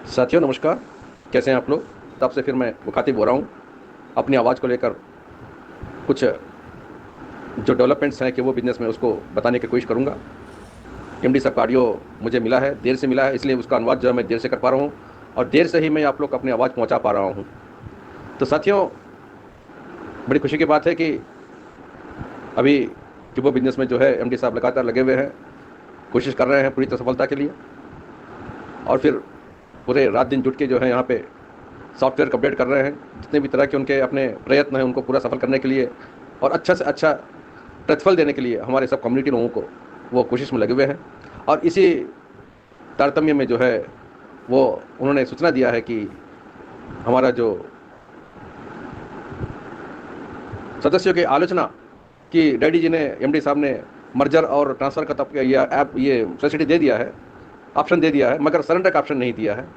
साथियों नमस्कार। कैसे हैं आप लोग? तब से फिर मैं मुखातिब हो रहा हूँ अपनी आवाज़ को लेकर। कुछ जो डेवलपमेंट्स हैं कि वो बिज़नेस में उसको बताने की कोशिश करूँगा। एमडी साहब का ऑडियो मुझे मिला है, देर से मिला है, इसलिए उसका अनुवाद जो है मैं देर से कर पा रहा हूँ और देर से ही मैं आप लोग को अपनी आवाज़ पहुँचा पा रहा हूँ। तो साथियों, बड़ी खुशी की बात है कि अभी टिबो बिज़नेस में जो है एमडी साहब लगातार लगे हुए हैं, कोशिश कर रहे हैं पूरी तरह सफलता के लिए। और फिर पूरे रात दिन जुट के जो है यहाँ पे सॉफ्टवेयर को अपडेट कर रहे हैं। जितने भी तरह के उनके अपने प्रयत्न हैं उनको पूरा सफल करने के लिए और अच्छा से अच्छा प्रतिफल देने के लिए हमारे सब कम्युनिटी लोगों को वो कोशिश में लगे हुए हैं। और इसी तारतम्य में जो है वो उन्होंने सूचना दिया है कि हमारा जो सदस्यों की आलोचना कि रेड्डी जी ने, एमडी साहब ने मर्जर और ट्रांसफ़र का तब ये ऐप ये फैसिलिटी दे दिया है, ऑप्शन दे दिया है, मगर सरेंडर का ऑप्शन नहीं दिया है।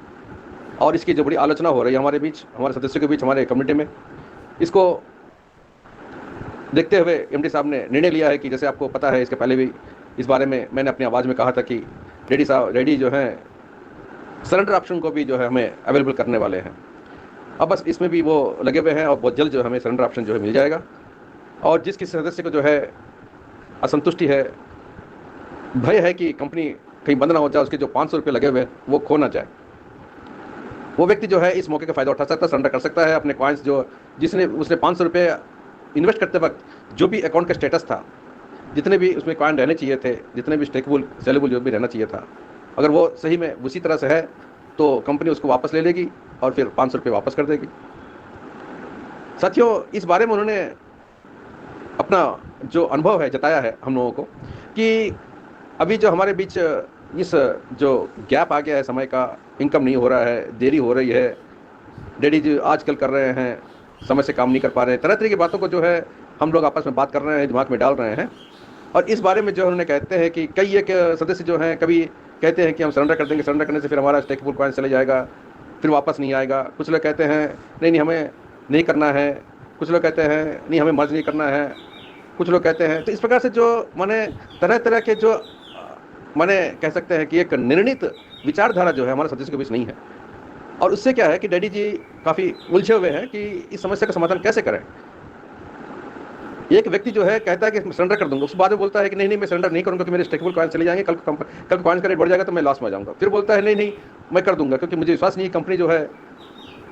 और इसकी जो बड़ी आलोचना हो रही है हमारे बीच, हमारे सदस्यों के बीच, हमारे कम्युनिटी में, इसको देखते हुए एमडी साहब ने निर्णय लिया है कि जैसे आपको पता है, इसके पहले भी इस बारे में मैंने अपनी आवाज़ में कहा था कि रेड्डी जो हैं सरेंडर ऑप्शन को भी जो है हमें अवेलेबल करने वाले हैं। अब बस इसमें भी वो लगे हुए हैं और बहुत जल्द जो हमें सरेंडर ऑप्शन जो है मिल जाएगा। और जिस किसी सदस्य को जो है असंतुष्टि है, भय है कि कंपनी कहीं बंद ना हो जाए, उसके जो 500 रुपये लगे हुए हैं वो खो ना जाए, वो व्यक्ति जो है इस मौके का फ़ायदा उठा सकता है, सरेंडर कर सकता है अपने कॉइन्स जो जिसने उसने 500 रुपये इन्वेस्ट करते वक्त जो भी अकाउंट का स्टेटस था, जितने भी उसमें कॉइन रहने चाहिए थे, जितने भी स्टेकेबल सेलेबल जो भी रहना चाहिए था, अगर वो सही में उसी तरह से है तो कंपनी उसको वापस ले लेगी और फिर 500 रुपये वापस कर देगी। साथियों, इस बारे में उन्होंने अपना जो अनुभव है जताया है हम लोगों को कि अभी जो हमारे बीच इस जो गैप आ गया है समय का, इनकम नहीं हो रहा है, देरी हो रही है, डैडी जी आजकल कर रहे हैं, समय से काम नहीं कर पा रहे हैं, तरह तरह की बातों को जो है हम लोग आपस में बात कर रहे हैं, दिमाग में डाल रहे हैं। और इस बारे में जो उन्होंने कहते हैं कि कई एक सदस्य जो हैं कभी कहते हैं कि हम सरेंडर कर देंगे, सरेंडर करने से फिर हमारा स्टेकेबल कॉइन चले जाएगा, फिर वापस नहीं आएगा। कुछ लोग कहते हैं नहीं नहीं हमें नहीं करना है, कुछ लोग कहते हैं नहीं हमें मर्ज नहीं करना है, कुछ लोग कहते हैं। तो इस प्रकार से जो माने तरह तरह के जो माने कह सकते हैं कि एक निर्णित विचारधारा जो है हमारे सदस्यों के बीच नहीं है। और उससे क्या है कि डैडी जी काफ़ी उलझे हुए हैं कि इस समस्या का समाधान कैसे करें। एक व्यक्ति जो है कहता है कि मैं सरेंडर कर दूंगा, उस बाद में बोलता है कि नहीं नहीं मैं सरेंडर नहीं करूंगा क्योंकि मेरे स्टेकेबल कॉइन चले जाएंगे, कल कॉइन का रेट बढ़ जाएगा तो मैं लॉस में आ जाऊंगा। फिर बोलता है नहीं नहीं मैं कर दूंगा क्योंकि मुझे विश्वास नहीं है कंपनी जो है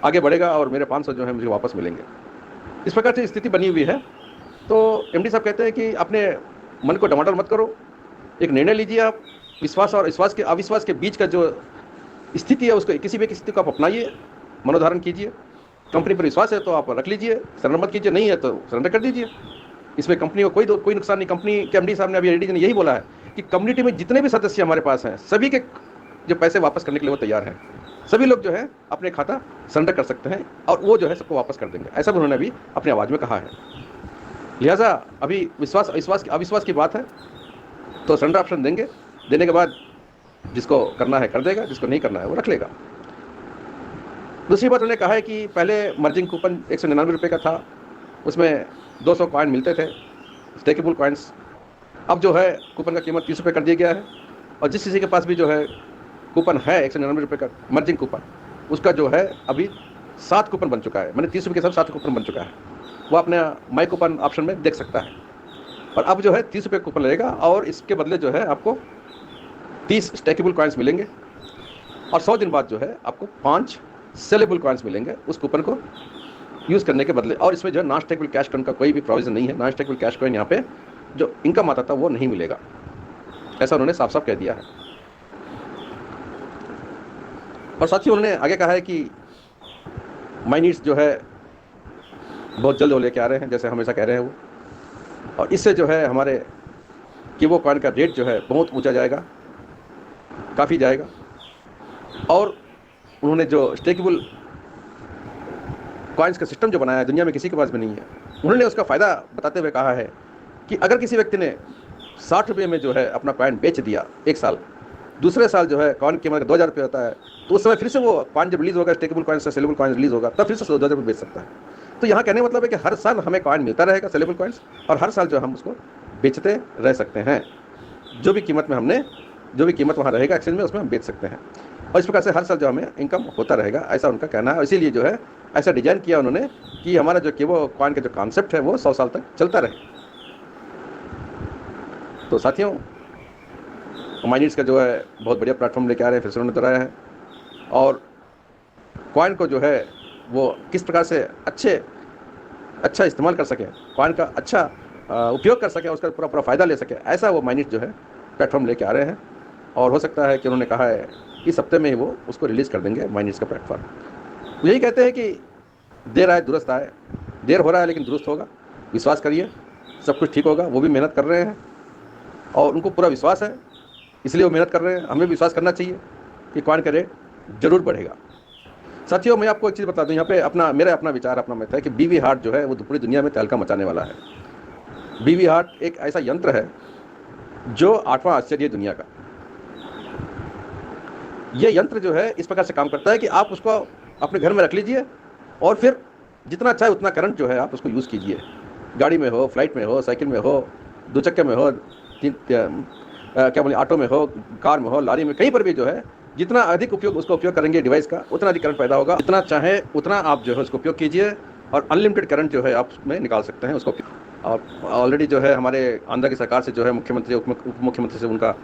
आगे बढ़ेगा और मेरे 500 जो है मुझे वापस मिलेंगे। इस प्रकार से स्थिति बनी हुई है। तो एमडी साहब कहते हैं कि अपने मन को टमाटर मत करो, एक निर्णय लीजिए आप। विश्वास और विश्वास के अविश्वास के बीच का जो स्थिति है उसको किसी भी स्थिति को आप अपनाइए, मनोधारण कीजिए। कंपनी पर विश्वास है तो आप रख लीजिए, सरेंडर मत कीजिए, नहीं है तो सरेंडर कर दीजिए। इसमें कंपनी को कोई नुकसान नहीं। कंपनी के एमडी साहब ने अभी रेड्डी जी ने यही बोला है कि कम्युनिटी में जितने भी सदस्य हमारे पास हैं सभी के जो पैसे वापस करने के लिए वो तैयार हैं। सभी लोग जो है अपने खाता सरेंडर कर सकते हैं और वो जो है सबको वापस कर देंगे, ऐसा भी उन्होंने अभी अपनी आवाज़ में कहा है। लिहाजा अभी विश्वास अविश्वास की बात है तो सरेंडर ऑप्शन देंगे, देने के बाद जिसको करना है कर देगा, जिसको नहीं करना है वो रख लेगा। दूसरी बात उन्होंने कहा है कि पहले मर्जिंग कूपन 199 रुपये का था, उसमें 200 कॉइन मिलते थे स्टेकेबल कॉइन्स। अब जो है कूपन का कीमत 30 रुपये कर दिया गया है और जिस किसी के पास भी जो है कूपन है 199 रुपये का मर्जिंग कूपन, उसका जो है अभी 7 कूपन बन चुका है, मैंने 30 रुपये के साथ 7 कूपन बन चुका है। वो अपने माई कूपन ऑप्शन में देख सकता है। और अब जो है 30 रुपये कूपन लगेगा और इसके बदले जो है आपको 30 स्टेकेबल कॉइन्स मिलेंगे और 100 दिन बाद जो है आपको 5 सेलेबल कॉइन्स मिलेंगे उस कूपन को यूज़ करने के बदले। और इसमें जो है नॉन स्टेकेबल कैश कॉइन का कोई भी प्रोविजन नहीं है। नॉन स्टेकेबल कैश कॉइन यहाँ पे जो इनकम आता था वो नहीं मिलेगा, ऐसा उन्होंने साफ साफ कह दिया है। और साथ ही उन्होंने आगे कहा है कि माइनिट्स जो है बहुत जल्द वो लेके आ रहे हैं, जैसे हमेशा कह रहे हैं वो। और इससे जो है हमारे कीबो कॉइन का रेट जो है बहुत ऊंचा जाएगा, काफ़ी जाएगा। और उन्होंने जो स्टेकेबल कॉइन्स का सिस्टम जो बनाया है दुनिया में किसी के पास भी नहीं है, उन्होंने उसका फ़ायदा बताते हुए कहा है कि अगर किसी व्यक्ति ने 60 रुपये में जो है अपना कॉइन बेच दिया एक साल, दूसरे साल जो है कॉइन की कीमत 2000 रुपये होता है, तो उस समय फिर से वो कॉइन जब रिलीज़ होगा, स्टेकेबल कॉइन से सेलेबल कॉइन रिलीज़ होगा, तब फिर से 2000 रुपये बेच सकता है। तो यहाँ कहने का मतलब है कि हर साल हमें कॉइन मिलता रहेगा सेलेबल कॉइन्स और हर साल जो हम उसको बेचते रह सकते हैं। जो भी कीमत में हमने जो भी कीमत वहाँ रहेगा एक्सचेंज में, उसमें हम बेच सकते हैं। और इस प्रकार से हर साल जो हमें इनकम होता रहेगा, ऐसा उनका कहना है। इसीलिए जो है ऐसा डिज़ाइन किया उन्होंने कि हमारा जो कि वो कॉइन का जो कॉन्सेप्ट है वो 100 साल तक चलता रहे। तो साथियों, माइनिट्स का जो है बहुत बढ़िया प्लेटफॉर्म लेके आ रहे हैं, फिर से उन्होंने बताया है। और कॉइन को जो है वो किस प्रकार से अच्छा इस्तेमाल कर सकें, कॉइन का अच्छा उपयोग कर सकें, उसका पूरा फ़ायदा ले सकें, ऐसा वो माइनिट्स जो है प्लेटफॉर्म लेके आ रहे हैं। और हो सकता है कि उन्होंने कहा है इस हफ्ते में ही वो उसको रिलीज़ कर देंगे, माइनिट्स का प्लेटफॉर्म। यही कहते हैं कि देर आए दुरुस्त आए, देर हो रहा है लेकिन दुरुस्त होगा, विश्वास करिए, सब कुछ ठीक होगा। वो भी मेहनत कर रहे हैं और उनको पूरा विश्वास है, इसलिए वो मेहनत कर रहे हैं। हमें भी विश्वास करना चाहिए कि कॉइन का रेट ज़रूर बढ़ेगा। साथियों, मैं आपको एक चीज़ बता दूं, यहाँ पे मेरा अपना विचार, अपना मत है कि बीवी हार्ट जो है वो पूरी दुनिया में तहलका मचाने वाला है। बीवी हार्ट एक ऐसा यंत्र है जो 8वां आश्चर्य है दुनिया का। ये यंत्र जो है इस प्रकार से काम करता है कि आप उसको अपने घर में रख लीजिए और फिर जितना चाहे उतना करंट जो है आप उसको यूज़ कीजिए। गाड़ी में हो, फ्लाइट में हो, साइकिल में हो, 2 चक्के में हो, क्या बोले, ऑटो में हो, कार में हो, लॉरी में, कहीं पर भी जो है जितना अधिक उसका उपयोग करेंगे डिवाइस का, उतना अधिक करंट पैदा होगा। जितना चाहे उतना आप जो है उसको उपयोग कीजिए और अनलिमिटेड करंट जो है आप उसमें निकाल सकते हैं उसको। और ऑलरेडी जो है हमारे आंध्र की सरकार से जो है मुख्यमंत्री, उप मुख्यमंत्री से उनका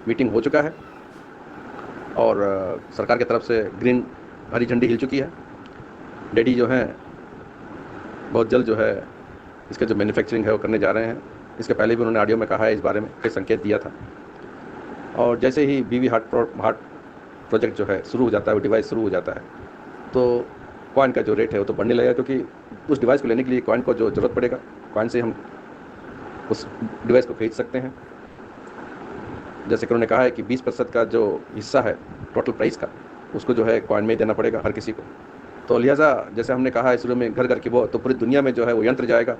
मीटिंग हो चुका है और सरकार की तरफ से हरी झंडी हिल चुकी है। डैडी जो हैं बहुत जल्द जो है इसका जो मैन्युफैक्चरिंग है वो करने जा रहे हैं। इसके पहले भी उन्होंने ऑडियो में कहा है, इस बारे में कई संकेत दिया था। और जैसे ही बीवी हार्ट प्रोजेक्ट जो है शुरू हो जाता है, वो डिवाइस शुरू हो जाता है, तो कॉइन का जो रेट है वो तो बढ़ने लगेगा, क्योंकि उस डिवाइस को लेने के लिए कॉइन को जो ज़रूरत पड़ेगा, कॉइन से हम उस डिवाइस को खरीद सकते हैं। जैसे कि उन्होंने कहा है कि 20% का जो हिस्सा है टोटल प्राइस का, उसको जो है कॉइन में ही देना पड़ेगा हर किसी को। तो लिहाजा जैसे हमने कहा है शुरू में, घर घर की वो, तो पूरी दुनिया में जो है वो यंत्र जाएगा,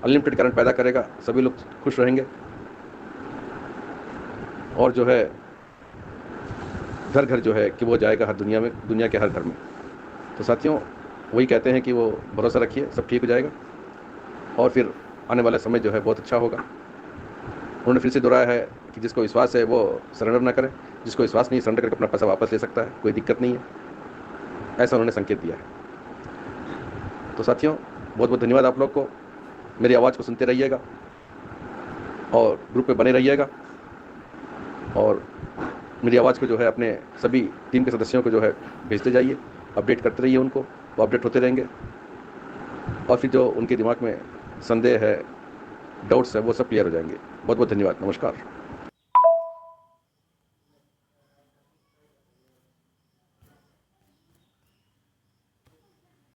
अनलिमिटेड करंट पैदा करेगा, सभी लोग खुश रहेंगे और जो है घर घर जो है कि वो जाएगा हर दुनिया में, दुनिया के हर घर में। तो साथियों, वही कहते हैं कि वो भरोसा रखिए, सब ठीक हो जाएगा और फिर आने वाला समय जो है बहुत अच्छा होगा। उन्होंने फिर से दोहराया है कि जिसको विश्वास है वो सरेंडर ना करे, जिसको विश्वास नहीं, सरेंडर करके अपना पैसा वापस ले सकता है, कोई दिक्कत नहीं है, ऐसा उन्होंने संकेत दिया है। तो साथियों, बहुत बहुत धन्यवाद आप लोग को। मेरी आवाज़ को सुनते रहिएगा और ग्रुप में बने रहिएगा और मेरी आवाज़ को जो है अपने सभी टीम के सदस्यों को जो है भेजते जाइए, अपडेट करते रहिए उनको, वो अपडेट होते रहेंगे और फिर जो उनके दिमाग में संदेह है, डाउट्स है, वो सब क्लियर हो जाएंगे। बहुत बहुत धन्यवाद, नमस्कार।